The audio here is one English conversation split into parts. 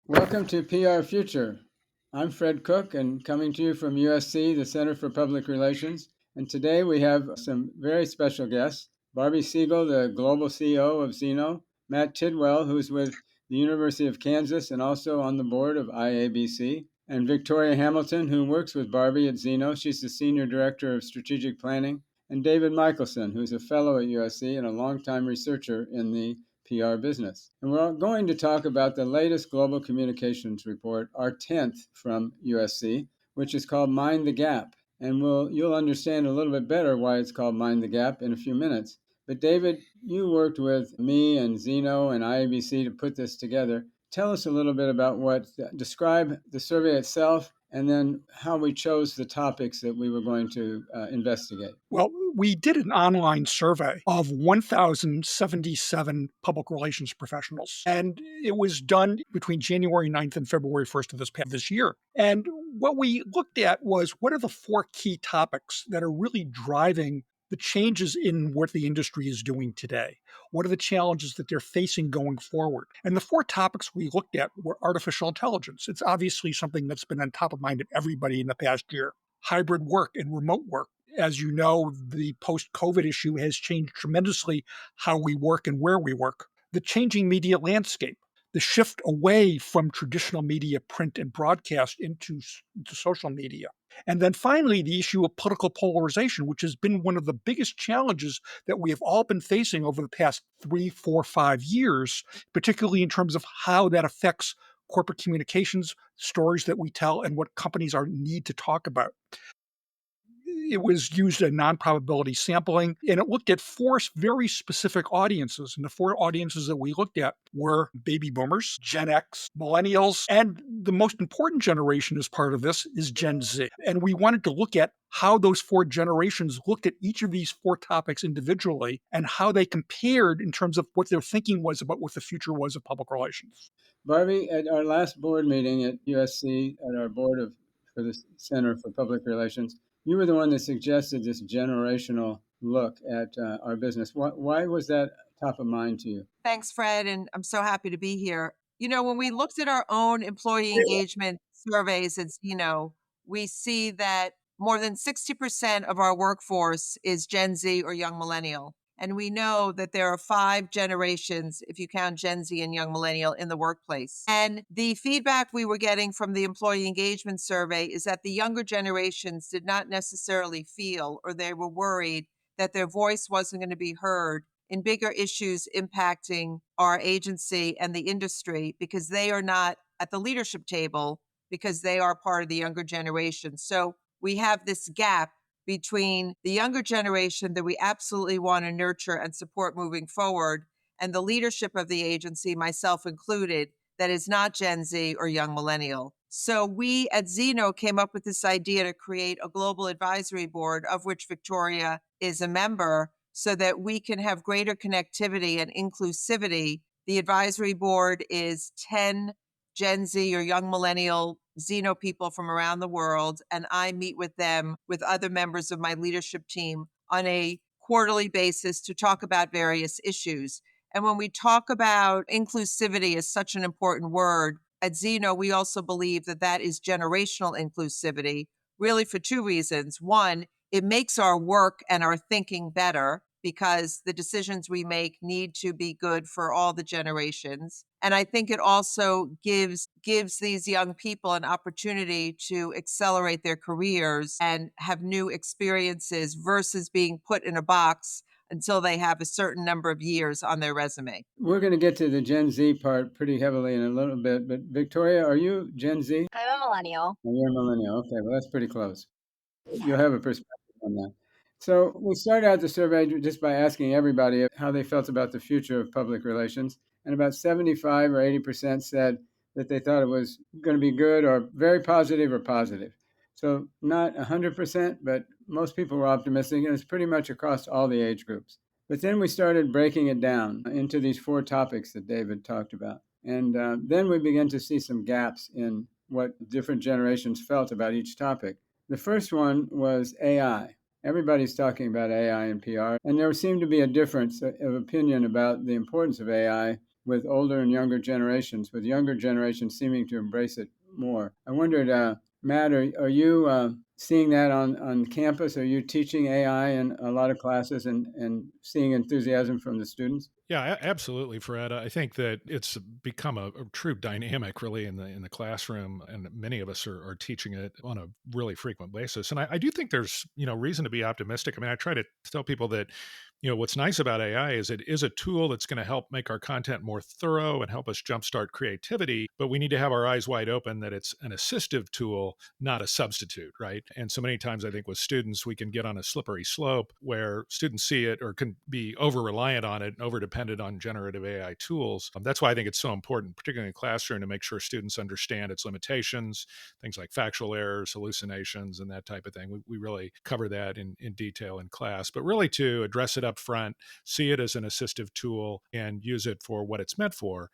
Welcome to PR Future. I'm Fred Cook and coming to you from USC, the Center for Public Relations. And today we have some very special guests. Barbie Siegel, the global CEO of Zeno, Matt Tidwell, who's with the University of Kansas and also on the board of IABC, and Victoria Hamilton, who works with Barbie at Zeno. She's the Senior Director of Strategic Planning, and David Michelson, who's a fellow at USC and a longtime researcher in the PR business. And we're going to talk about the latest global communications report, our 10th from USC, which is called Mind the Gap. And you'll understand a little bit better why it's called Mind the Gap in a few minutes. But David, you worked with me and Zeno and IABC to put this together. Tell us a little bit about describe the survey itself and then how we chose the topics that we were going to investigate. Well, we did an online survey of 1,077 public relations professionals, and it was done between January 9th and February 1st of this year. And what we looked at was what are the four key topics that are really driving the changes in what the industry is doing today? What are the challenges that they're facing going forward? And the four topics we looked at were artificial intelligence. It's obviously something that's been on top of mind of everybody in the past year. Hybrid work and remote work. As you know, the post-COVID issue has changed tremendously how we work and where we work. The changing media landscape, the shift away from traditional media, print and broadcast into social media. And then finally, the issue of political polarization, which has been one of the biggest challenges that we have all been facing over the past 3, 4, 5 years, particularly in terms of how that affects corporate communications, stories that we tell, and what companies need to talk about. It was used in non-probability sampling, and it looked at four very specific audiences. And the four audiences that we looked at were baby boomers, Gen X, millennials, and the most important generation as part of this is Gen Z. And we wanted to look at how those four generations looked at each of these four topics individually and how they compared in terms of what their thinking was about what the future was of public relations. Barbie, at our last board meeting at USC, at our for the Center for Public Relations, you were the one that suggested this generational look at our business. Why was that top of mind to you? Thanks, Fred, and I'm so happy to be here. You know, when we looked at our own employee engagement surveys at Zeno, we see that more than 60% of our workforce is Gen Z or young millennial. And we know that there are 5 generations, if you count Gen Z and young millennial, in the workplace. And the feedback we were getting from the employee engagement survey is that the younger generations did not necessarily feel, or they were worried that their voice wasn't going to be heard in bigger issues impacting our agency and the industry because they are not at the leadership table because they are part of the younger generation. So we have this gap between the younger generation that we absolutely want to nurture and support moving forward and the leadership of the agency, myself included, that is not Gen Z or young millennial. So we at Zeno came up with this idea to create a global advisory board of which Victoria is a member so that we can have greater connectivity and inclusivity. The advisory board is 10 Gen Z or young millennial Zeno people from around the world, and I meet with them with other members of my leadership team on a quarterly basis to talk about various issues. And when we talk about inclusivity as such an important word, at Zeno, we also believe that that is generational inclusivity, really for 2 reasons. One, it makes our work and our thinking better because the decisions we make need to be good for all the generations. And I think it also gives these young people an opportunity to accelerate their careers and have new experiences versus being put in a box until they have a certain number of years on their resume. We're going to get to the Gen Z part pretty heavily in a little bit, but Victoria, are you Gen Z? I'm a millennial. Oh, you're a millennial. Okay, well, that's pretty close. You'll have a perspective on that. So we started out the survey just by asking everybody how they felt about the future of public relations. And about 75 or 80% said that they thought it was going to be good or very positive or positive. So not 100%, but most people were optimistic, and it's pretty much across all the age groups. But then we started breaking it down into these 4 topics that David talked about. And then we began to see some gaps in what different generations felt about each topic. The first one was AI. Everybody's talking about AI and PR, and there seemed to be a difference of opinion about the importance of AI with older and younger generations, with younger generations seeming to embrace it more. I wondered, Matt, are you seeing that on campus? Are you teaching AI in a lot of classes and seeing enthusiasm from the students? Yeah, absolutely, Fred. I think that it's become a true dynamic, really, in the classroom, and many of us are teaching it on a really frequent basis. And I do think there's reason to be optimistic. I mean, I try to tell people that what's nice about AI is it is a tool that's going to help make our content more thorough and help us jumpstart creativity. But we need to have our eyes wide open that it's an assistive tool, not a substitute, right? And so many times, I think with students, we can get on a slippery slope where students see it or can be over reliant on it and over dependent on generative AI tools. That's why I think it's so important, particularly in the classroom, to make sure students understand its limitations, things like factual errors, hallucinations, and that type of thing. We really cover that in detail in class, but really to address it up front, see it as an assistive tool, and use it for what it's meant for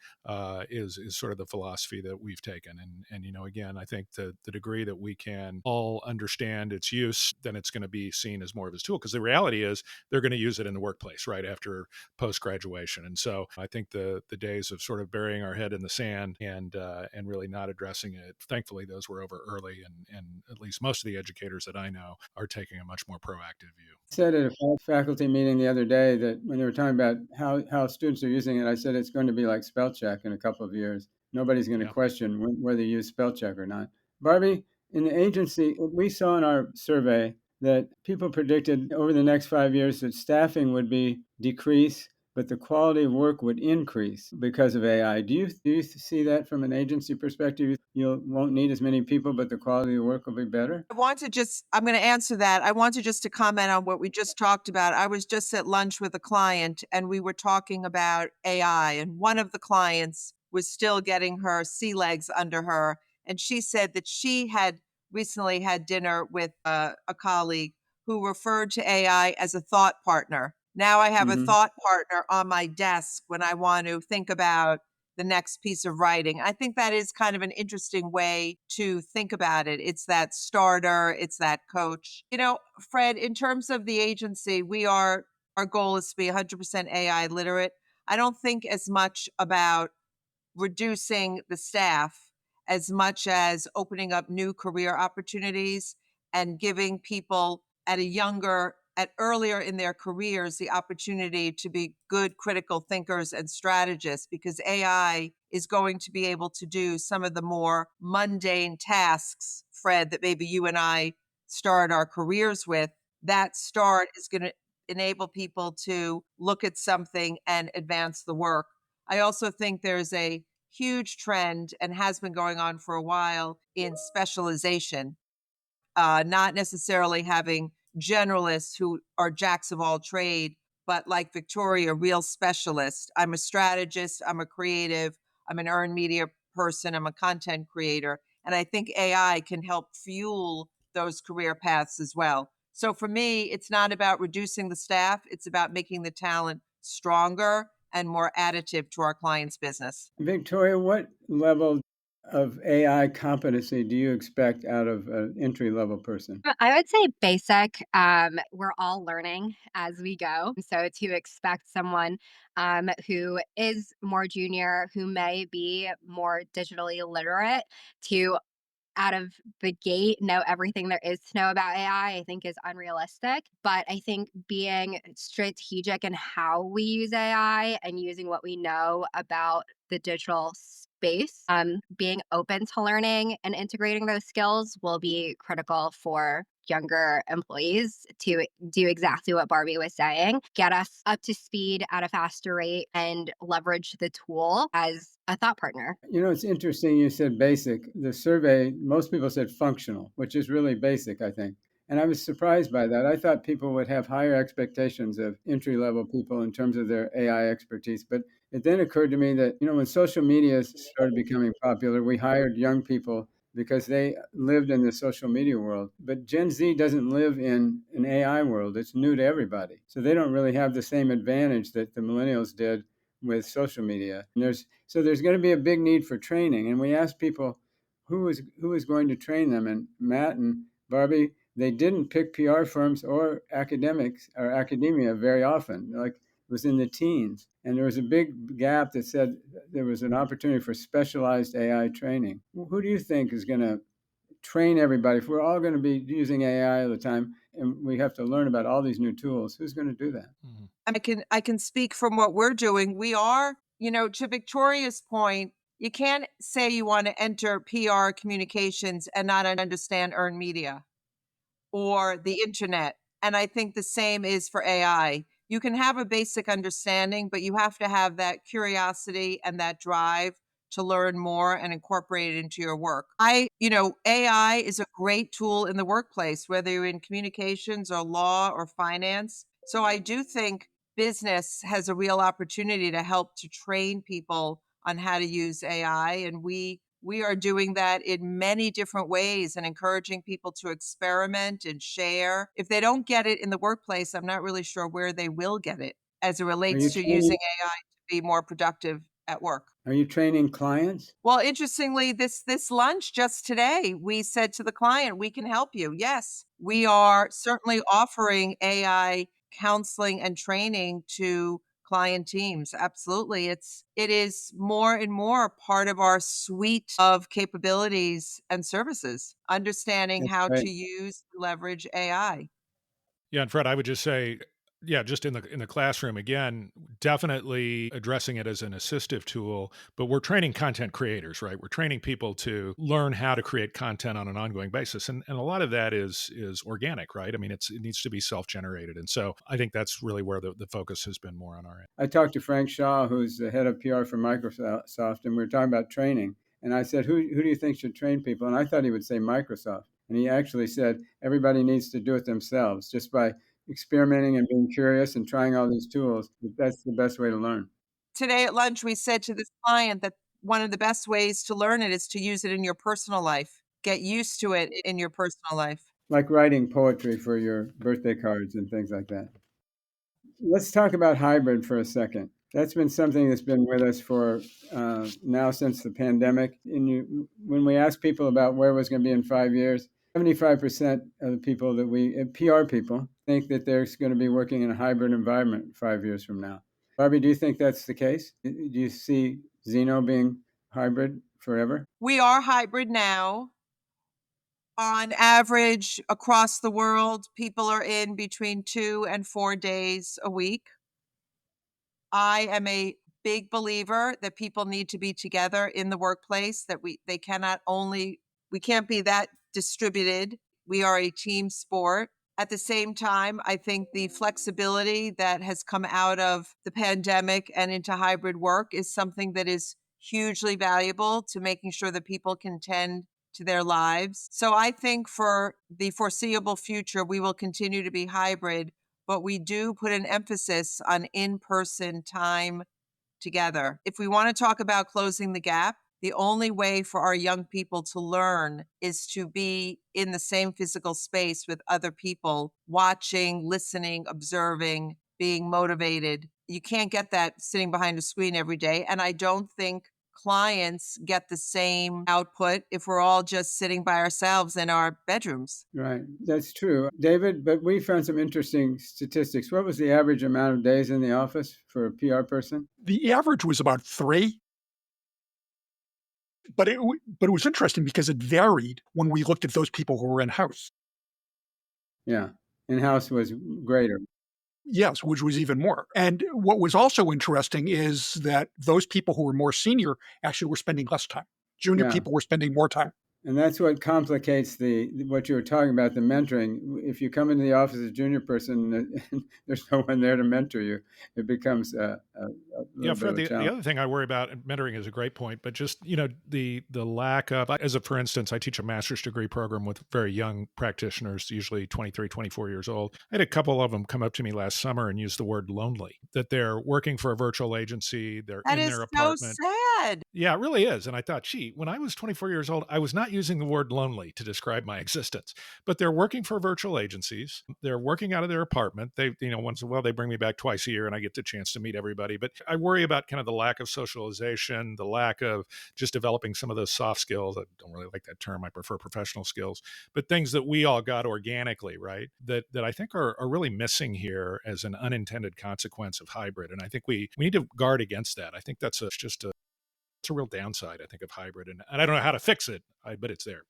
is sort of the philosophy that we've taken. And again, I think the degree that we can all understand its use, then it's going to be seen as more of a tool. Because the reality is they're going to use it in the workplace right after post graduation. And so I think the days of sort of burying our head in the sand and really not addressing it, thankfully, those were over early. And at least most of the educators that I know are taking a much more proactive view. I said at a faculty meeting the other day that when they were talking about how students are using it, I said it's going to be like spell check in a couple of years. Nobody's going to Yeah. question whether you use spell check or not. Barbie, in the agency, we saw in our survey that people predicted over the next 5 years that staffing would be decrease, but the quality of work would increase because of AI. Do you see that from an agency perspective? You won't need as many people, but the quality of work will be better? I'm going to answer that. I wanted just to comment on what we just talked about. I was just at lunch with a client and we were talking about AI, and one of the clients was still getting her sea legs under her. And she said that she had recently had dinner with a colleague who referred to AI as a thought partner. Now I have a Mm-hmm. thought partner on my desk when I want to think about the next piece of writing. I think that is kind of an interesting way to think about it. It's that starter, it's that coach. Fred, in terms of the agency, our goal is to be 100% AI literate. I don't think as much about reducing the staff as much as opening up new career opportunities and giving people at earlier in their careers the opportunity to be good critical thinkers and strategists, because AI is going to be able to do some of the more mundane tasks, Fred, that maybe you and I start our careers with. That start is going to enable people to look at something and advance the work. I also think there's a huge trend, and has been going on for a while, in specialization, not necessarily having generalists who are jacks of all trade, but like Victoria, real specialists. I'm a strategist, I'm a creative, I'm an earned media person, I'm a content creator. And I think AI can help fuel those career paths as well. So for me, it's not about reducing the staff, it's about making the talent stronger and more additive to our clients' business. Victoria, what level of AI competency do you expect out of an entry level person? I would say basic. We're all learning as we go. So to expect someone who is more junior, who may be more digitally literate, to out of the gate know everything there is to know about I think is unrealistic. But I think being strategic in how we use AI and using what we know about the digital space, being open to learning and integrating those skills will be critical for younger employees to do exactly what Barbie was saying, get us up to speed at a faster rate and leverage the tool as a thought partner. It's interesting you said basic. The survey, most people said functional, which is really basic, I think. And I was surprised by that. I thought people would have higher expectations of entry level people in terms of their AI expertise. But it then occurred to me that, when social media started becoming popular, we hired young people because they lived in the social media world. But Gen Z doesn't live in an AI world. It's new to everybody. So they don't really have the same advantage that the millennials did with social media. And there's going to be a big need for training. And we asked people who is going to train them. And Matt and Barbie, they didn't pick PR firms or academics or academia very often. Like was in the teens. And there was a big gap that said there was an opportunity for specialized AI training. Who do you think is going to train everybody? If we're all going to be using AI all the time and we have to learn about all these new tools, who's going to do that? Mhm. I can speak from what we're doing. We are, to Victoria's point, you can't say you want to enter PR communications and not understand earned media or the internet. And I think the same is for AI. You can have a basic understanding, but you have to have that curiosity and that drive to learn more and incorporate it into your work. AI is a great tool in the workplace, whether you're in communications or law or finance. So I do think business has a real opportunity to help to train people on how to use AI. And we are doing that in many different ways and encouraging people to experiment and share. If they don't get it in the workplace, I'm not really sure where they will get it as it Are you relates to training, using AI to be more productive at work. are you training clients? Well, interestingly, this lunch just today, we said to the client, "We can help you." Yes, we are certainly offering AI counseling and training to client teams. Absolutely. It is more and more part of our suite of capabilities and services, understanding That's how great. to use leverage AI. Yeah, and Fred, I would just say, yeah, just in the classroom again, definitely addressing it as an assistive tool, but we're training content creators, right? We're training people to learn how to create content on an ongoing basis, and a lot of that is organic, right? I mean, it needs to be self generated, and so I think that's really where the focus has been more on our end. I talked to Frank Shaw, who's the head of PR for Microsoft, and we were talking about training. And I said, who do you think should train people? And I thought he would say Microsoft. And he actually said everybody needs to do it themselves just by experimenting and being curious and trying all these tools. That's the best way to learn. Today at lunch, we said to this client that one of the best ways to learn it is to use it in your personal life. Get used to it in your personal life. Like writing poetry for your birthday cards and things like that. Let's talk about hybrid for a second. That's been something that's been with us for now since the pandemic. When we ask people about where it was going to be in 5 years, 75% of the people that PR people, think that they're going to be working in a hybrid environment 5 years from now. Barbie, do you think that's the case? Do you see Zeno being hybrid forever? We are hybrid now. On average, across the world, people are in between 2 and 4 days a week. I am a big believer that people need to be together in the workplace, that we can't be that distributed. We are a team sport. At the same time, I think the flexibility that has come out of the pandemic and into hybrid work is something that is hugely valuable to making sure that people can tend to their lives. So I think for the foreseeable future, we will continue to be hybrid, but we do put an emphasis on in-person time together. If we want to talk about closing the gap, the only way for our young people to learn is to be in the same physical space with other people, watching, listening, observing, being motivated. You can't get that sitting behind a screen every day. And I don't think clients get the same output if we're all just sitting by ourselves in our bedrooms. Right, that's true. David, but we found some interesting statistics. What was the average amount of days in the office for a PR person? The average was about 3, but it was interesting because it varied when we looked at those people who were in-house. Yeah, in-house was greater. Yes, which was even more. And what was also interesting is that those people who were more senior actually were spending less time. Junior Yeah, people were spending more time. and that's what complicates what you were talking about, the mentoring. If you come into the office as a junior person and there's no one there to mentor you, it becomes a Yeah, little bit Fred, of a the challenge. other thing I worry about, and mentoring is a great point, but just, the lack of, for instance, I teach a master's degree program with very young practitioners, usually 23, 24 years old. I had a couple of them come up to me last summer and use the word lonely, that they're working for a virtual agency, they're That in is their so apartment. sad. Yeah, it really is. And I thought, gee, when I was 24 years old, I was not not using the word lonely to describe my existence, but they're working for virtual agencies. They're working out of their apartment. They, once in a while, they bring me back twice a year and I get the chance to meet everybody. But I worry about kind of the lack of socialization, the lack of just developing some of those soft skills. I don't really like that term. I prefer professional skills, but things that we all got organically, right? That I think are really missing here as an unintended consequence of hybrid. And I think we need to guard against that. I think that's it's a real downside, I think, of hybrid. And I don't know how to fix it, but it's there.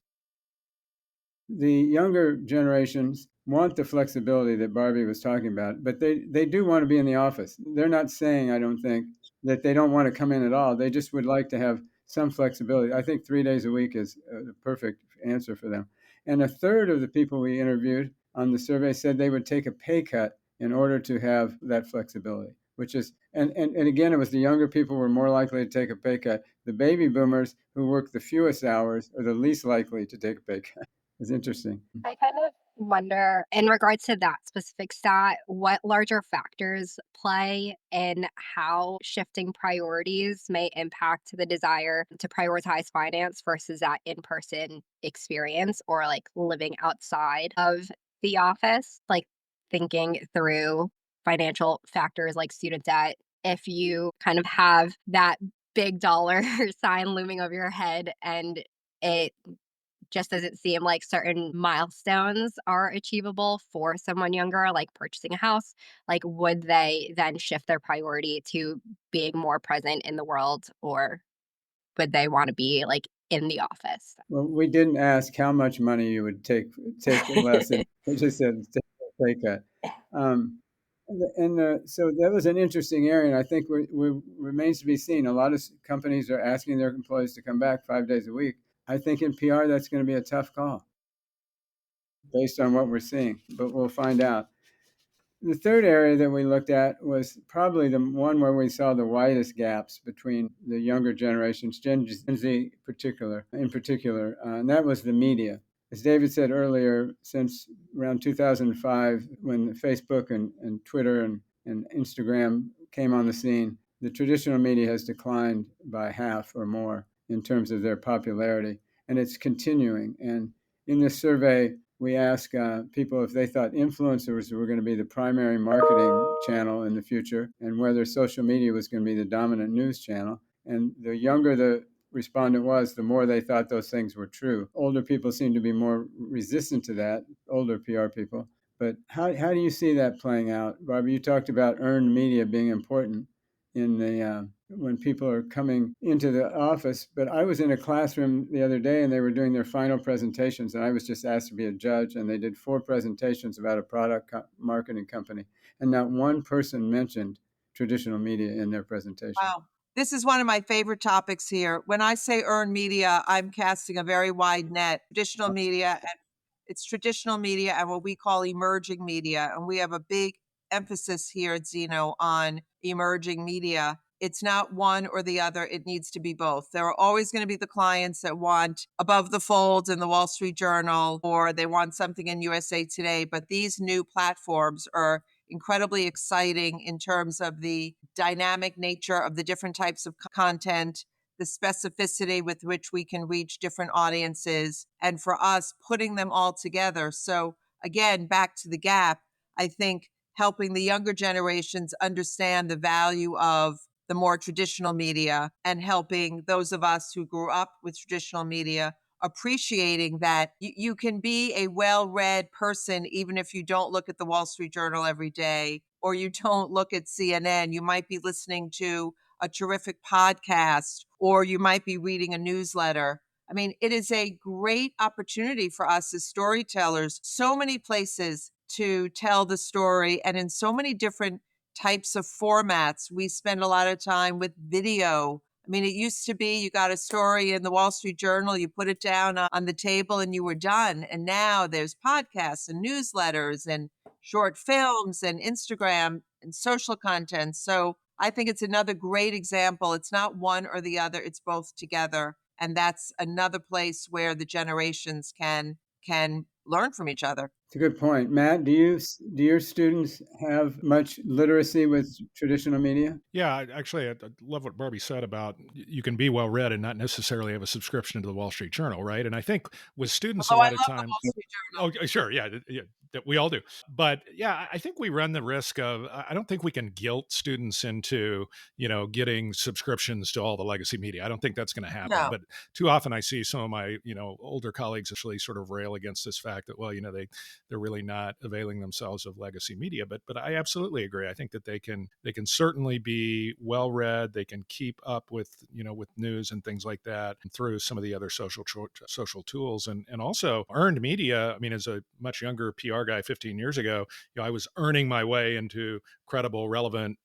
The younger generations want the flexibility that Barbie was talking about, but they do want to be in the office. They're not saying, I don't think, that they don't want to come in at all. They just would like to have some flexibility. I think 3 days a week is the perfect answer for them. And a third of the people we interviewed on the survey said they would take a pay cut in order to have that flexibility, which is, and again, it was the younger people were more likely to take a pay cut. The baby boomers who work the fewest hours are the least likely to take a pay cut. It's interesting. I kind of wonder, in regards to that specific stat, what larger factors play in how shifting priorities may impact the desire to prioritize finance versus that in person experience or like living outside of the office, like thinking through financial factors like student debt. If you kind of have that big dollar sign looming over your head and it just doesn't seem like certain milestones are achievable for someone younger, like purchasing a house, like would they then shift their priority to being more present in the world, or would they want to be like in the office? Well, we didn't ask how much money you would take less. We just said take a pay cut. Um, so that was an interesting area, and I think we remains to be seen. A lot of companies are asking their employees to come back 5 days a week. I think in PR that's going to be a tough call based on what we're seeing, but we'll find out. The third area that we looked at was probably the one where we saw the widest gaps between the younger generations, Gen Z in particular, and that was the media. As David said earlier, since around 2005, when Facebook and Twitter and Instagram came on the scene, the traditional media has declined by half or more in terms of their popularity, and it's continuing. And in this survey, we asked people if they thought influencers were going to be the primary marketing channel in the future and whether social media was going to be the dominant news channel. And the younger the respondent was, the more they thought those things were true. Older people seem to be more resistant to that, older PR people. But how do you see that playing out? Barbara, you talked about earned media being important in the when people are coming into the office. But I was in a classroom the other day and they were doing their final presentations, and I was just asked to be a judge, and they did 4 presentations about a product marketing company, and not one person mentioned traditional media in their presentation. Wow. This is one of my favorite topics here. When I say earned media, I'm casting a very wide net. Traditional media, and it's traditional media and what we call emerging media. And we have a big emphasis here at Zeno on emerging media. It's not one or the other. It needs to be both. There are always going to be the clients that want above the fold in the Wall Street Journal, or they want something in USA Today. But these new platforms are incredibly exciting in terms of the dynamic nature of the different types of content, the specificity with which we can reach different audiences, and for us, putting them all together. So, again, back to the gap, I think helping the younger generations understand the value of the more traditional media and helping those of us who grew up with traditional media appreciating that you can be a well-read person even if you don't look at the Wall Street Journal every day or you don't look at CNN. You might be listening to a terrific podcast or you might be reading a newsletter. I mean, it is a great opportunity for us as storytellers, so many places to tell the story and in so many different types of formats. We spend a lot of time with video. I mean, it used to be you got a story in the Wall Street Journal, you put it down on the table and you were done. And now there's podcasts and newsletters and short films and Instagram and social content. So I think it's another great example. It's not one or the other, it's both together. And that's another place where the generations can can learn from each other. It's a good point. Matt, do your students have much literacy with traditional media? Yeah, actually, I love what Barbie said about you can be well read and not necessarily have a subscription to the Wall Street Journal, right? And I think with students, a Although I lot of love the times, Wall Street Journal. oh, sure, yeah, yeah, that we all do. But yeah, I think we run the risk of. I don't think we can guilt students into getting subscriptions to all the legacy media. I don't think that's going to happen. No. But too often, I see some of my older colleagues actually sort of rail against this fact that they're really not availing themselves of legacy media. But I absolutely agree. I think that they can certainly be well read. They can keep up with with news and things like that through some of the other social tools, and also earned media. I mean, as a much younger PR guy 15 years ago, I was earning my way into credible, relevant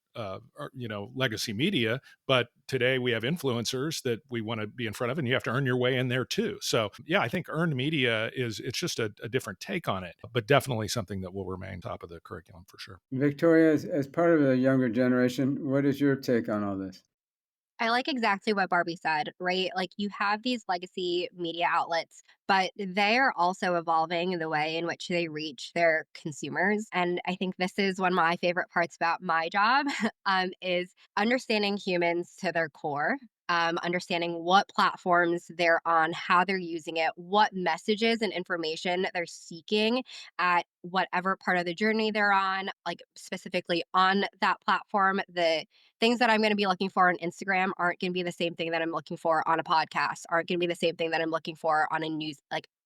legacy media. But today we have influencers that we want to be in front of, and you have to earn your way in there too. So yeah, I think earned media it's just a different take on it, but definitely something that will remain top of the curriculum for sure. Victoria, as part of the younger generation, what is your take on all this? I like exactly what Barbie said, right? Like you have these legacy media outlets, but they are also evolving in the way in which they reach their consumers. And I think this is one of my favorite parts about my job is understanding humans to their core. Understanding what platforms they're on, how they're using it, what messages and information they're seeking at whatever part of the journey they're on, like specifically on that platform, the things that I'm going to be looking for on Instagram aren't going to be the same thing that I'm looking for on a podcast, aren't going to be the same thing that I'm looking for on a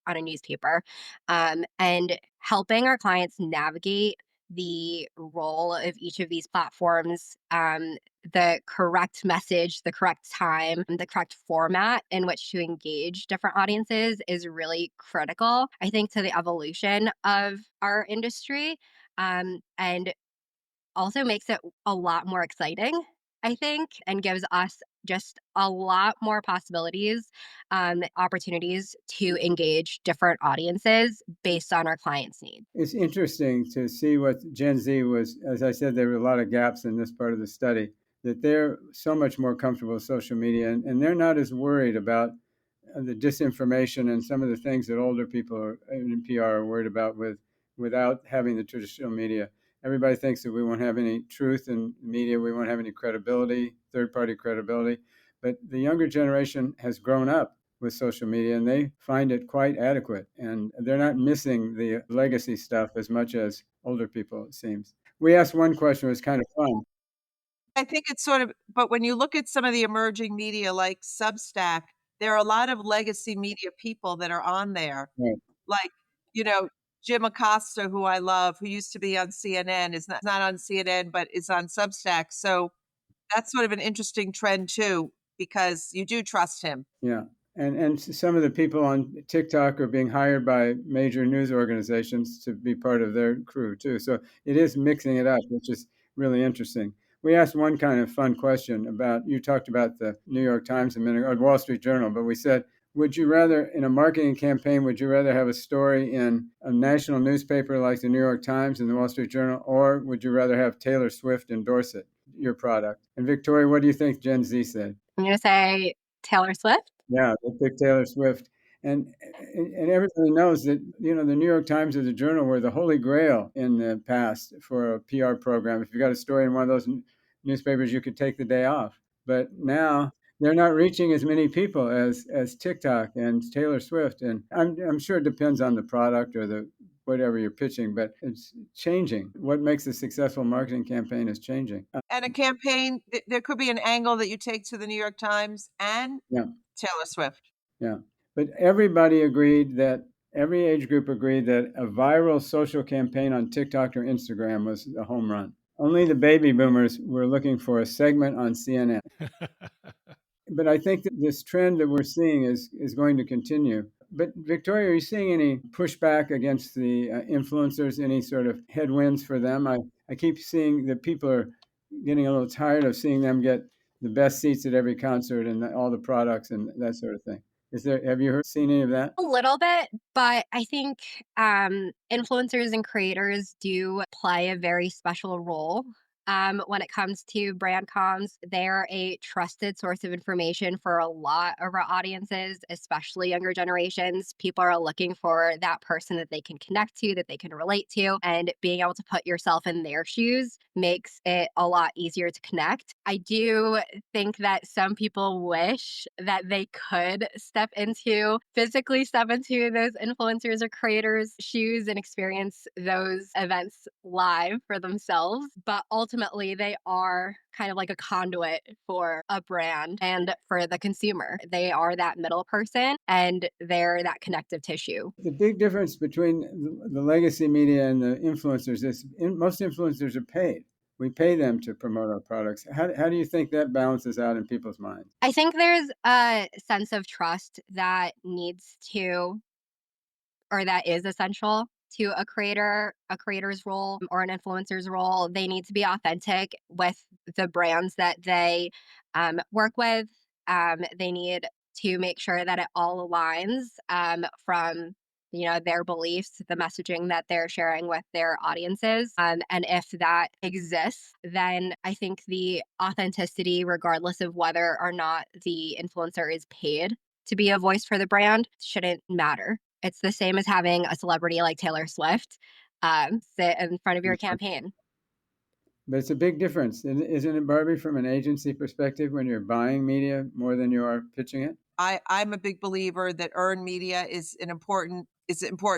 on a newspaper. And helping our clients navigate the role of each of these platforms, the correct message, the correct time, the correct format in which to engage different audiences is really critical, I think, to the evolution of our industry. And also makes it a lot more exciting, I think, and gives us just a lot more possibilities, opportunities to engage different audiences based on our clients' needs. It's interesting to see what Gen Z was. As I said, there were a lot of gaps in this part of the study, that they're so much more comfortable with social media, and they're not as worried about the disinformation and some of the things that older people in PR are worried about without having the traditional media. Everybody thinks that we won't have any truth in media, we won't have any credibility, third-party credibility. But the younger generation has grown up with social media and they find it quite adequate. And they're not missing the legacy stuff as much as older people, it seems. We asked one question, it was kind of fun. I think it's sort of, but when you look at some of the emerging media like Substack, there are a lot of legacy media people that are on there. Right. Like, you know, Jim Acosta, who I love, who used to be on CNN, is not on CNN, but is on Substack. So that's sort of an interesting trend too, because you do trust him. Yeah. And some of the people on TikTok are being hired by major news organizations to be part of their crew too. So it is mixing it up, which is really interesting. We asked one kind of fun question about, you talked about the New York Times a minute, or Wall Street Journal, but we said, would you rather, in a marketing campaign, would you rather have a story in a national newspaper like the New York Times and the Wall Street Journal, or would you rather have Taylor Swift endorse it, your product? And Victoria, what do you think Gen Z said? I'm going to say Taylor Swift. Yeah, they picked Taylor Swift. And everybody knows that, the New York Times or the Journal were the holy grail in the past for a PR program. If you got a story in one of those newspapers, you could take the day off. But now they're not reaching as many people as TikTok and Taylor Swift. And I'm sure it depends on the product or the whatever you're pitching, but it's changing. What makes a successful marketing campaign is changing. And a campaign, there could be an angle that you take to the New York Times and Yeah. Taylor Swift. Yeah. But every age group agreed that a viral social campaign on TikTok or Instagram was a home run. Only the baby boomers were looking for a segment on CNN. But I think that this trend that we're seeing is going to continue. But Victoria, are you seeing any pushback against the influencers, any sort of headwinds for them? I keep seeing that people are getting a little tired of seeing them get the best seats at every concert and all the products and that sort of thing. Have you seen any of that? A little bit, but I think influencers and creators do play a very special role when it comes to brand comms. They're a trusted source of information for a lot of our audiences, especially younger generations. People are looking for that person that they can connect to, that they can relate to, and being able to put yourself in their shoes makes it a lot easier to connect. I do think that some people wish that they could physically step into those influencers or creators' shoes and experience those events live for themselves. But ultimately, they are kind of like a conduit for a brand and for the consumer. They are that middle person and they're that connective tissue. The big difference between the legacy media and the influencers is most influencers are paid. We pay them to promote our products. How do you think that balances out in people's minds? I think there's a sense of trust that needs to, or that is essential to a creator's role or an influencer's role. They need to be authentic with the brands that they work with. They need to make sure that it all aligns from their beliefs, the messaging that they're sharing with their audiences. And if that exists, then I think the authenticity, regardless of whether or not the influencer is paid to be a voice for the brand, shouldn't matter. It's the same as having a celebrity like Taylor Swift sit in front of your campaign. But it's a big difference, isn't it, Barbie, from an agency perspective when you're buying media more than you are pitching it? I'm a big believer that earned media is important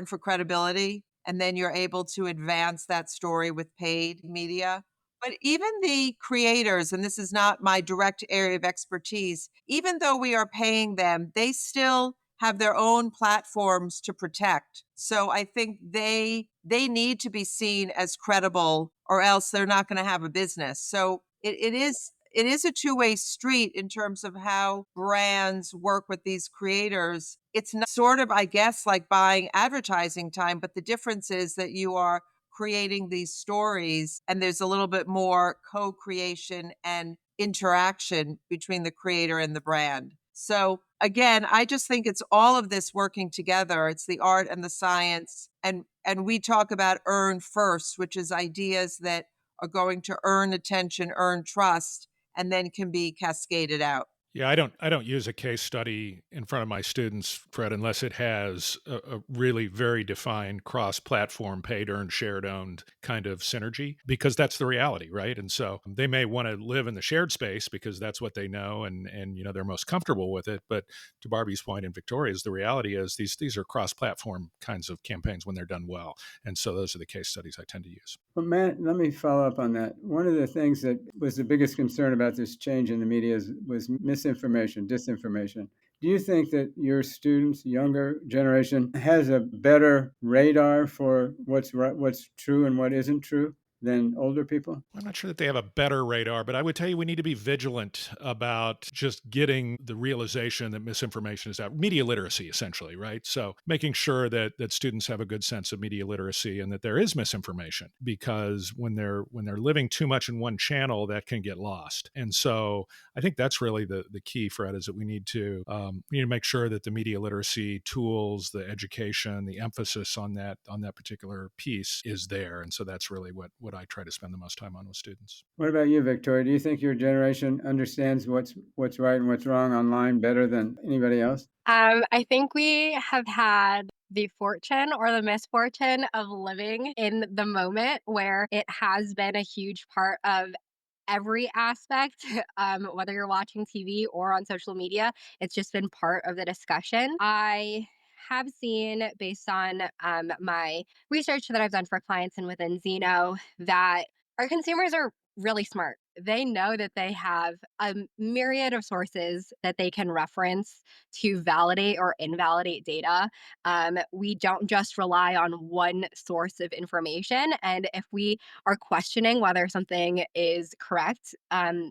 for credibility. And then you're able to advance that story with paid media. But even the creators, and this is not my direct area of expertise, even though we are paying them, they still have their own platforms to protect. So I think they need to be seen as credible or else they're not going to have a business. So it is a two-way street in terms of how brands work with these creators. It's not sort of, I guess, like buying advertising time, but the difference is that you are creating these stories and there's a little bit more co-creation and interaction between the creator and the brand. So again, I just think it's all of this working together. It's the art and the science. And we talk about earn first, which is ideas that are going to earn attention, earn trust, and then can be cascaded out. Yeah, I don't use a case study in front of my students, Fred, unless it has a really very defined cross-platform paid earned shared owned kind of synergy, because that's the reality, right? And so they may want to live in the shared space because that's what they know and they're most comfortable with it. But to Barbie's point and Victoria's, the reality is these are cross-platform kinds of campaigns when they're done well. And so those are the case studies I tend to use. Well, Matt, let me follow up on that. One of the things that was the biggest concern about this change in the media was misinformation, disinformation. Do you think that your students, younger generation, has a better radar for what's true and what isn't true than older people? I'm not sure that they have a better radar, but I would tell you we need to be vigilant about just getting the realization that misinformation is out. Media literacy, essentially, right? So making sure that students have a good sense of media literacy and that there is misinformation, because when they're living too much in one channel, that can get lost. And so I think that's really the key, Fred, is that we need to make sure that the media literacy tools, the education, the emphasis on that particular piece is there. And so that's really what I try to spend the most time on with students. What about you, Victoria? Do you think your generation understands what's right and what's wrong online better than anybody else? I think we have had the fortune or the misfortune of living in the moment where it has been a huge part of every aspect, whether you're watching TV or on social media. It's just been part of the discussion. I have seen, based on my research that I've done for clients and within Zeno, that our consumers are really smart. They know that they have a myriad of sources that they can reference to validate or invalidate data. We don't just rely on one source of information. And if we are questioning whether something is correct,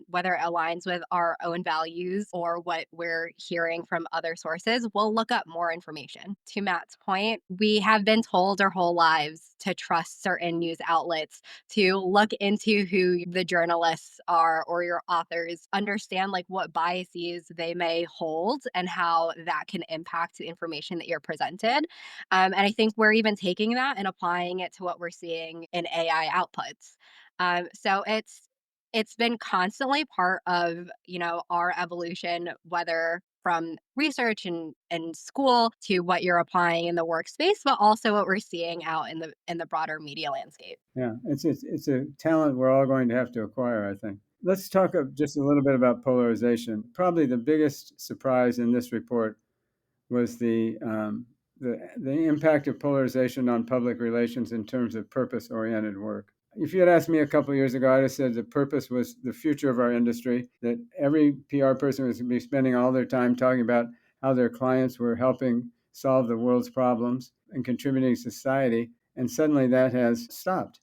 whether it aligns with our own values or what we're hearing from other sources, we'll look up more information. To Matt's point, we have been told our whole lives to trust certain news outlets, to look into who the journalists are or your authors, understand like what biases they may hold and how that can impact the information that you're presented. And I think we're even taking that and applying it to what we're seeing in AI outputs. So it's been constantly part of, our evolution, whether from research and school to what you're applying in the workspace, but also what we're seeing out in the broader media landscape. Yeah, it's a talent we're all going to have to acquire, I think. Let's talk just a little bit about polarization. Probably the biggest surprise in this report was the impact of polarization on public relations in terms of purpose-oriented work. If you had asked me a couple of years ago, I'd have said the purpose was the future of our industry, that every PR person was going to be spending all their time talking about how their clients were helping solve the world's problems and contributing to society, and suddenly that has stopped.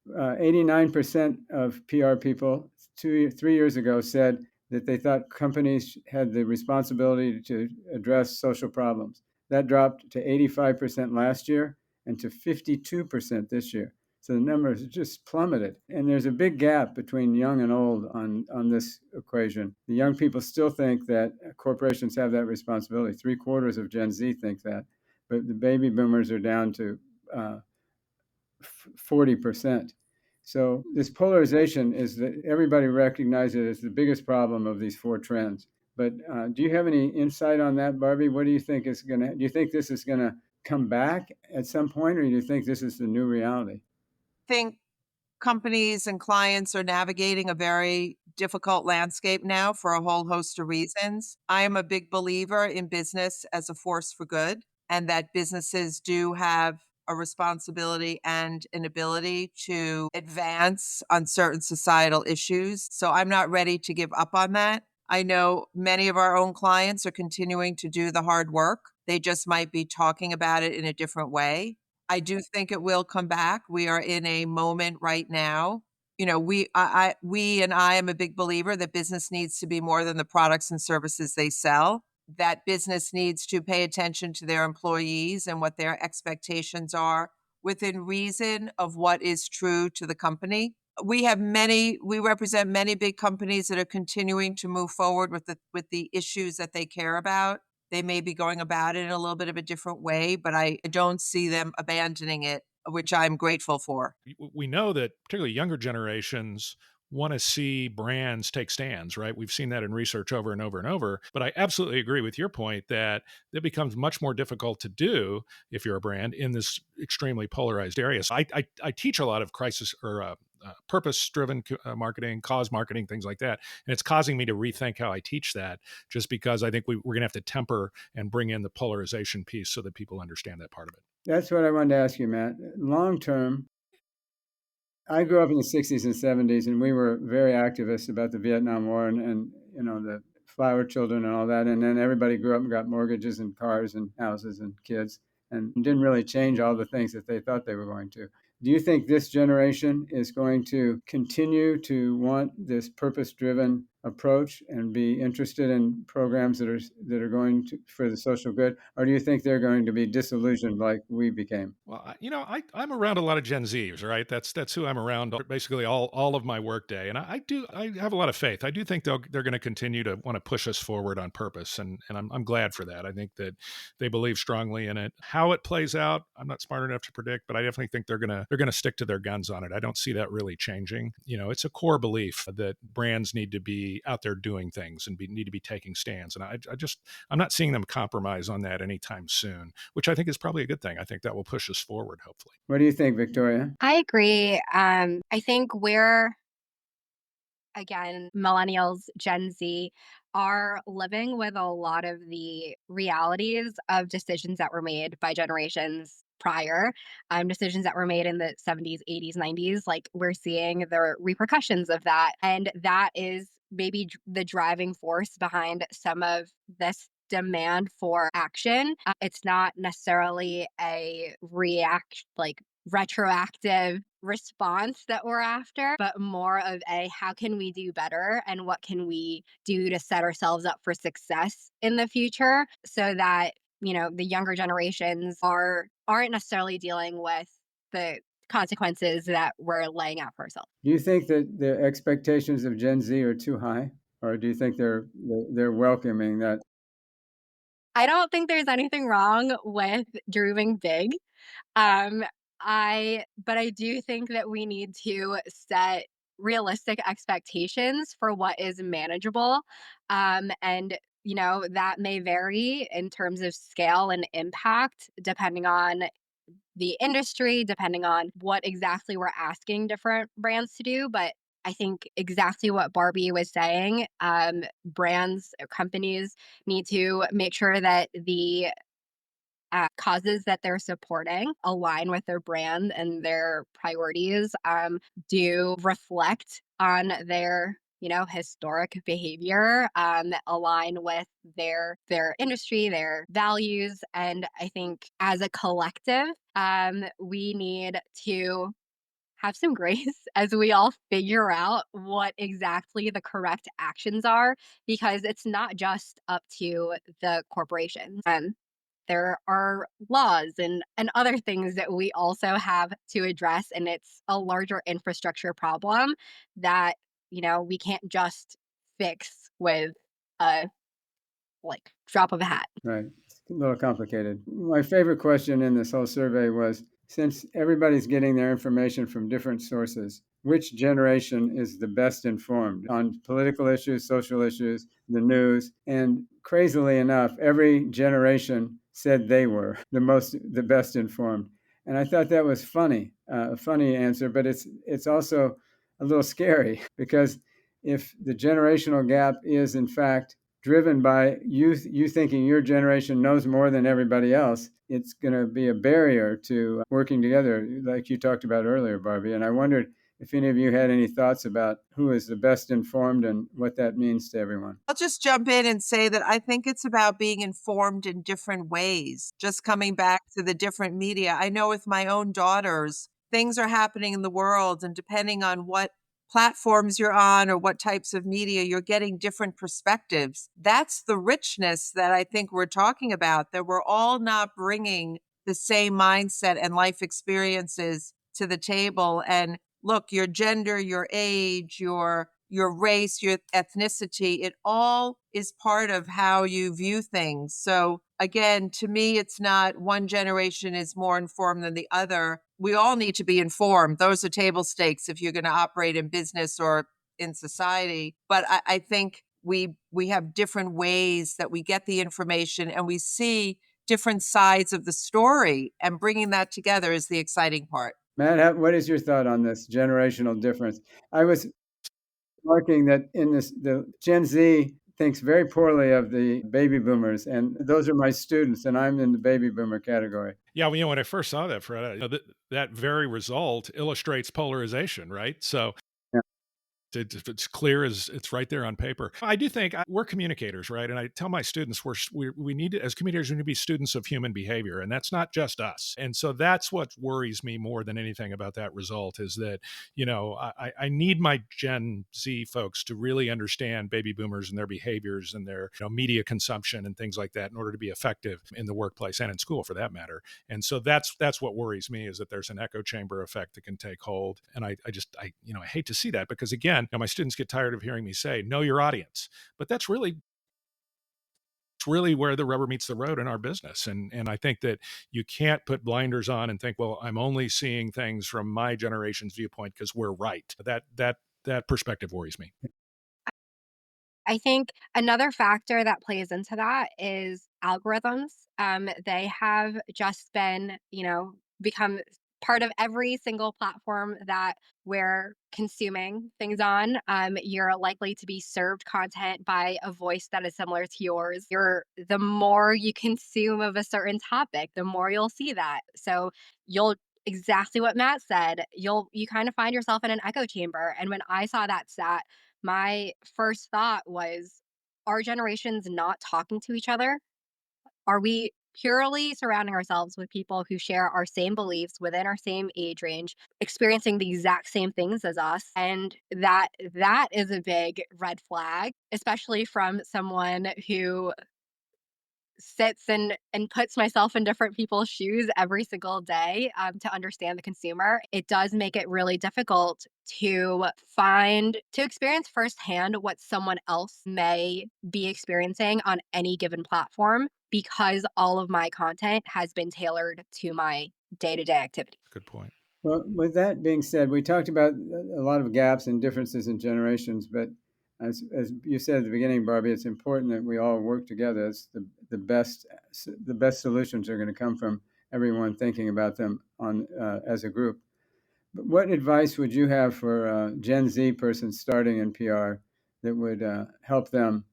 89% of PR people 3 years ago said that they thought companies had the responsibility to address social problems. That dropped to 85% last year and to 52% this year. So the numbers just plummeted. And there's a big gap between young and old on this equation. The young people still think that corporations have that responsibility. 3/4 of Gen Z think that. But the baby boomers are down to 40%. So this polarization is that everybody recognizes it as the biggest problem of these four trends. But do you have any insight on that, Barbie? What do you think is going to? Do you think this is going to come back at some point, or do you think this is the new reality? Think companies and clients are navigating a very difficult landscape now for a whole host of reasons. I am a big believer in business as a force for good, and that businesses do have a responsibility and an ability to advance on certain societal issues. So I'm not ready to give up on that. I know many of our own clients are continuing to do the hard work. They just might be talking about it in a different way. I do think it will come back. We are in a moment right now. We and I am a big believer that business needs to be more than the products and services they sell. That business needs to pay attention to their employees and what their expectations are within reason of what is true to the company. We represent many big companies that are continuing to move forward with the issues that they care about. They may be going about it in a little bit of a different way, but I don't see them abandoning it, which I'm grateful for. We know that particularly younger generations want to see brands take stands, right? We've seen that in research over and over and over. But I absolutely agree with your point that it becomes much more difficult to do if you're a brand in this extremely polarized area. So I teach a lot of crisis or purpose driven marketing, cause marketing, things like that. And it's causing me to rethink how I teach that just because I think we're going to have to temper and bring in the polarization piece so that people understand that part of it. That's what I wanted to ask you, Matt. Long term, I grew up in the 60s and 70s, and we were very activist about the Vietnam War and the flower children and all that. And then everybody grew up and got mortgages and cars and houses and kids and didn't really change all the things that they thought they were going to. Do you think this generation is going to continue to want this purpose-driven approach and be interested in programs that are going to for the social good, or do you think they're going to be disillusioned like we became? Well, I'm around a lot of Gen Zs, right? That's who I'm around basically all of my workday, and I have a lot of faith. I do think they're going to continue to want to push us forward on purpose, and I'm glad for that. I think that they believe strongly in it. How it plays out, I'm not smart enough to predict, but I definitely think they're gonna stick to their guns on it. I don't see that really changing. It's a core belief that brands need to be out there doing things and need to be taking stands, and I'm not seeing them compromise on that anytime soon, which I think is probably a good thing. I think that will push us forward, hopefully. What do you think, Victoria? I agree. I think we're, again, millennials, Gen Z, are living with a lot of the realities of decisions that were made by generations prior, decisions that were made in the 70s, 80s, 90s. Like, we're seeing the repercussions of that. And that is maybe the driving force behind some of this demand for action. It's not necessarily a retroactive response that we're after, but more of a how can we do better and what can we do to set ourselves up for success in the future so that, the younger generations aren't necessarily dealing with the consequences that we're laying out for ourselves. Do you think that the expectations of Gen Z are too high, or do you think they're welcoming that? I don't think there's anything wrong with dreaming big. Um, but I do think that we need to set realistic expectations for what is manageable. And that may vary in terms of scale and impact depending on the industry, depending on what exactly we're asking different brands to do. But I think exactly what Barbie was saying, brands, companies need to make sure that the causes that they're supporting align with their brand and their priorities, do reflect on their historic behavior, align with their industry, their values. And I think as a collective, we need to have some grace as we all figure out what exactly the correct actions are, because it's not just up to the corporations. There are laws and other things that we also have to address, and it's a larger infrastructure problem that we can't just fix with a drop of a hat. Right. It's a little complicated. My favorite question in this whole survey was, since everybody's getting their information from different sources, which generation is the best informed on political issues, social issues, the news? And crazily enough, every generation said they were the best informed. And I thought that was funny, a funny answer, but it's also a little scary because if the generational gap is in fact driven by you thinking your generation knows more than everybody else, it's going to be a barrier to working together, like you talked about earlier, Barbie. And I wondered if any of you had any thoughts about who is the best informed and what that means to everyone. I'll just jump in and say that I think it's about being informed in different ways. Just coming back to the different media, I know with my own daughters, things are happening in the world, and depending on what platforms you're on or what types of media, you're getting different perspectives. That's the richness that I think we're talking about, that we're all not bringing the same mindset and life experiences to the table. And look, your gender, your age, your race, your ethnicity, it all is part of how you view things. So again, to me, it's not one generation is more informed than the other. We all need to be informed. Those are table stakes if you're going to operate in business or in society. But I think we have different ways that we get the information, and we see different sides of the story, and bringing that together is the exciting part. Matt, what is your thought on this generational difference? I was marking that in this, the Gen Z thinks very poorly of the baby boomers, and those are my students, and I'm in the baby boomer category. Yeah, well, when I first saw that, Fred, that very result illustrates polarization, right? So Yeah. it's clear as it's right there on paper. I do think we're communicators, right? And I tell my students we need to, as communicators, we need to be students of human behavior, and that's not just us. And so that's what worries me more than anything about that result is that I need my Gen Z folks to really understand baby boomers and their behaviors and their media consumption and things like that in order to be effective in the workplace and in school, for that matter. And so that's what worries me, is that there's an echo chamber effect that can take hold. And I hate to see that, because again, my students get tired of hearing me say, know your audience. But that's really where the rubber meets the road in our business. And I think that you can't put blinders on and think, well, I'm only seeing things from my generation's viewpoint because we're right. That perspective worries me. I think another factor that plays into that is algorithms. They have just been, become part of every single platform that we're consuming things on. You're likely to be served content by a voice that is similar to yours. The more you consume of a certain topic, the more you'll see that. So you'll exactly what Matt said. You kind of find yourself in an echo chamber. And when I saw that stat, my first thought was, are generations not talking to each other? Are we purely surrounding ourselves with people who share our same beliefs within our same age range, experiencing the exact same things as us? And that is a big red flag, especially from someone who sits and puts myself in different people's shoes every single day, to understand the consumer. It does make it really difficult to experience firsthand what someone else may be experiencing on any given platform, because all of my content has been tailored to my day-to-day activity. Good point. Well, with that being said, we talked about a lot of gaps and differences in generations, but as you said at the beginning, Barbie, it's important that we all work together. It's the best solutions are going to come from everyone thinking about them on as a group. But what advice would you have for a Gen Z person starting in PR that would help them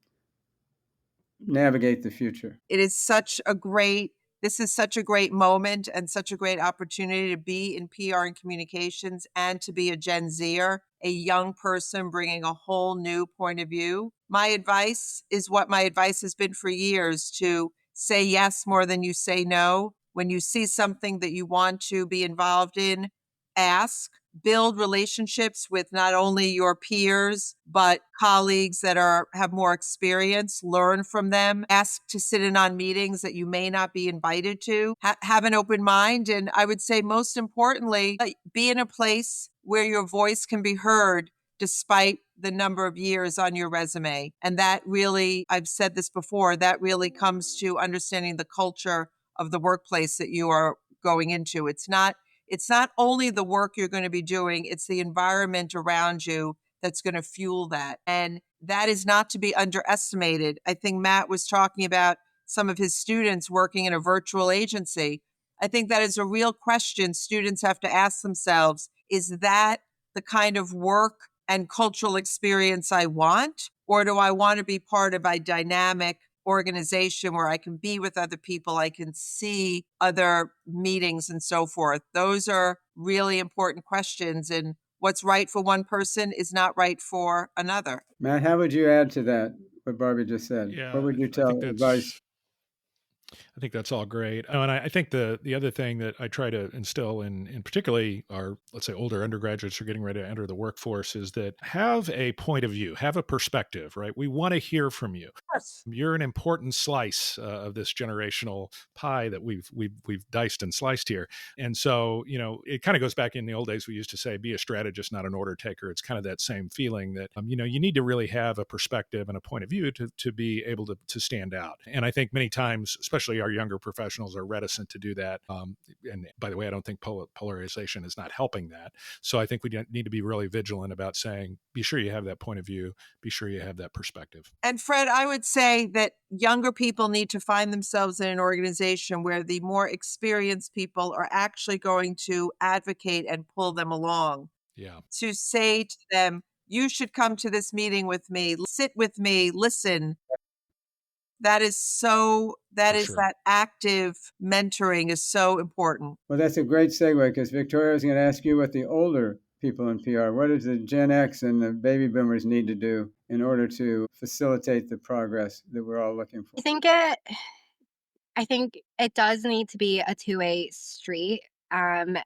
navigate the future? It is such a great this is such a great moment and such a great opportunity to be in PR and communications and to be a Gen Zer, a young person bringing a whole new point of view. My advice is what my advice has been for years: to say yes more than you say no. When you see something that you want to be involved in, ask. Build relationships with not only your peers, but colleagues that have more experience. Learn from them. Ask to sit in on meetings that you may not be invited to. Have an open mind. And I would say, most importantly, be in a place where your voice can be heard despite the number of years on your resume. And that really, I've said this before, that really comes to understanding the culture of the workplace that you are going into. It's not only the work you're going to be doing, it's the environment around you that's going to fuel that. And that is not to be underestimated. I think Matt was talking about some of his students working in a virtual agency. I think that is a real question students have to ask themselves. Is that the kind of work and cultural experience I want? Or do I want to be part of a dynamic organization where I can be with other people, I can see other meetings and so forth? Those are really important questions. And what's right for one person is not right for another. Matt, how would you add to that, what Barbie just said? What Yeah, would you I think tell advice? that's all great. Oh, and I think the other thing that I try to instill in particularly our, let's say, older undergraduates who are getting ready to enter the workforce is that have a point of view, have a perspective, right? We want to hear from you. Yes. You're an important slice of this generational pie that we've diced and sliced here. And so, it kind of goes back in the old days. We used to say, be a strategist, not an order taker. It's kind of that same feeling that, you need to really have a perspective and a point of view to be able to stand out. And I think many times, especially our younger professionals, are reticent to do that. And by the way, I don't think polarization is not helping that. So I think we need to be really vigilant about saying, be sure you have that point of view, be sure you have that perspective. And Fred, I would say that younger people need to find themselves in an organization where the more experienced people are actually going to advocate and pull them along. Yeah. To say to them, you should come to this meeting with me, sit with me, listen. That For is sure. that active mentoring is so important. Well, that's a great segue because Victoria is going to ask you what the older people in PR, what does the Gen X and the baby boomers need to do in order to facilitate the progress that we're all looking for? I think it I think it does need to be a two-way street,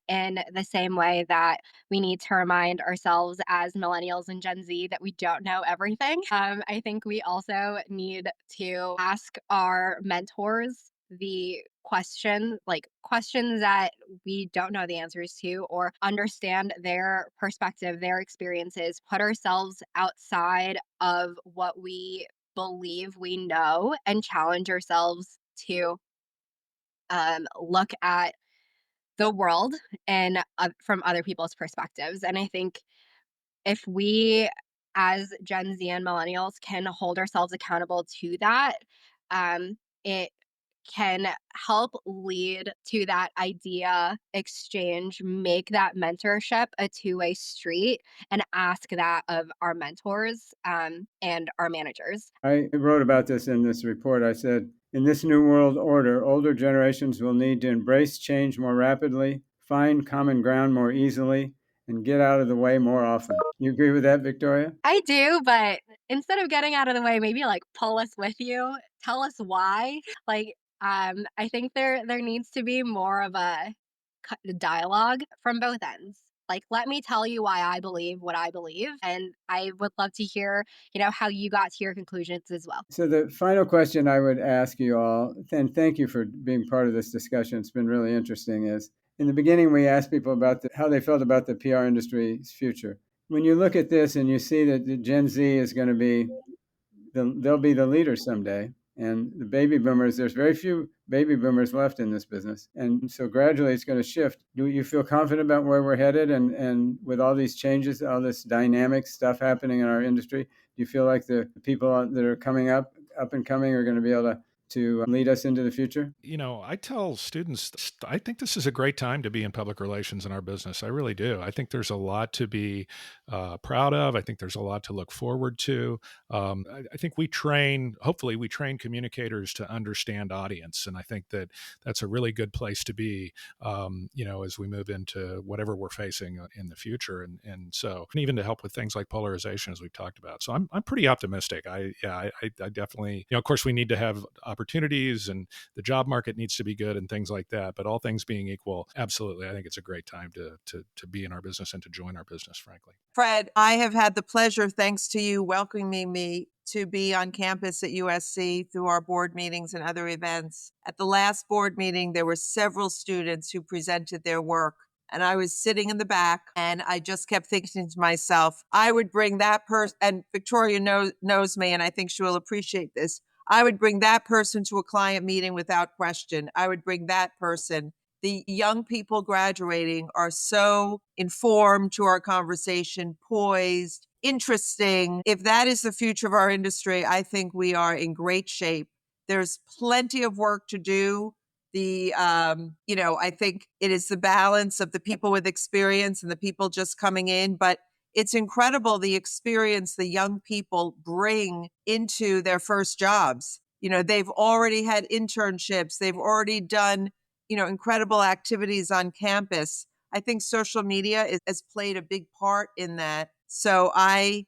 in the same way that we need to remind ourselves as millennials and Gen Z that we don't know everything. I think we also need to ask our mentors the questions that we don't know the answers to, or understand their perspective, their experiences, put ourselves outside of what we believe we know, and challenge ourselves to look at the world and from other people's perspectives. And I think if we, as Gen Z and millennials, can hold ourselves accountable to that, it can help lead to that idea exchange, make that mentorship a two-way street, and ask that of our mentors and our managers. I wrote about this in this report. I said, in this new world order, older generations will need to embrace change more rapidly, find common ground more easily, and get out of the way more often. You agree with that, Victoria? I do, but instead of getting out of the way, maybe like pull us with you, tell us why. I think there needs to be more of a dialogue from both ends. Like, let me tell you why I believe what I believe, and I would love to hear, how you got to your conclusions as well. So the final question I would ask you all, and thank you for being part of this discussion, it's been really interesting, is in the beginning we asked people about how they felt about the PR industry's future. When you look at this and you see that the Gen Z is going to be, they'll be the leader someday, And the baby boomers, there's very few baby boomers left in this business. And so gradually it's going to shift. Do you feel confident about where we're headed? And with all these changes, all this dynamic stuff happening in our industry, do you feel like the people that are coming up and coming, are going to be able to lead us into the future? I tell students, I think this is a great time to be in public relations in our business. I really do. I think there's a lot to be proud of. I think there's a lot to look forward to. I think hopefully we train communicators to understand audience. And I think that that's a really good place to be, as we move into whatever we're facing in the future. And so, and even to help with things like polarization, as we've talked about. So I'm pretty optimistic. I definitely, of course, we need to have opportunities, and the job market needs to be good and things like that. But all things being equal, absolutely, I think it's a great time to be in our business and to join our business, frankly. Fred, I have had the pleasure, thanks to you, welcoming me to be on campus at USC through our board meetings and other events. At the last board meeting, there were several students who presented their work. And I was sitting in the back, and I just kept thinking to myself, I would bring that person, and Victoria knows me, and I think she will appreciate this. I would bring that person to a client meeting without question. I would bring that person. The young people graduating are so informed to our conversation, poised, interesting. If that is the future of our industry, I think we are in great shape. There's plenty of work to do. I think it is the balance of the people with experience and the people just coming in, but it's incredible the experience the young people bring into their first jobs. They've already had internships, they've already done, incredible activities on campus. I think social media has played a big part in that. So I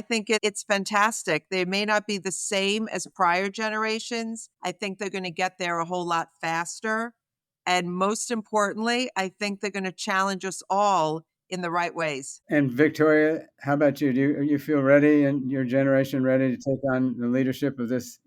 think it's fantastic. They may not be the same as prior generations. I think they're going to get there a whole lot faster. And most importantly, I think they're going to challenge us all in the right ways. And Victoria, how about you? Do you feel ready, and your generation ready to take on the leadership of this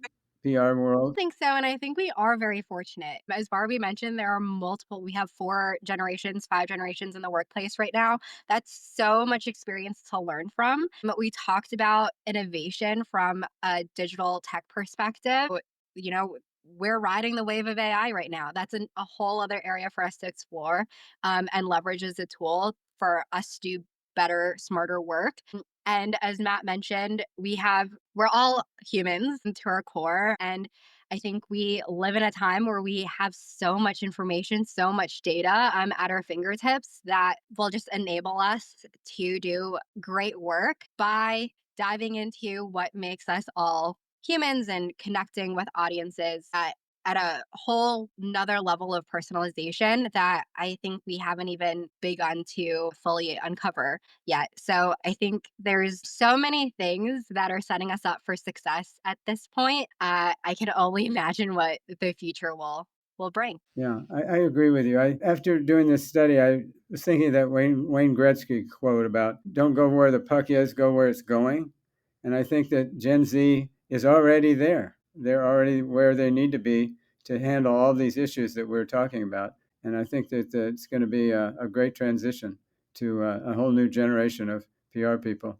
PR world? I think so. And I think we are very fortunate. As Barbie mentioned, we have 4 generations, 5 generations in the workplace right now. That's so much experience to learn from. But we talked about innovation from a digital tech perspective. You know, we're riding the wave of AI right now. That's a whole other area for us to explore and leverage as a tool for us to do better, smarter work. And as Matt mentioned, we're all humans to our core. And I think we live in a time where we have so much information, so much data at our fingertips that will just enable us to do great work by diving into what makes us all humans and connecting with audiences at a whole nother level of personalization that I think we haven't even begun to fully uncover yet. So I think there's so many things that are setting us up for success at this point. I can only imagine what the future will bring. Yeah, I agree with you. After doing this study, I was thinking of that Wayne Gretzky quote about "Don't go where the puck is, go where it's going." And I think that Gen Z is already there. They're already where they need to be to handle all these issues that we're talking about. And I think that it's going to be a great transition to a whole new generation of PR people.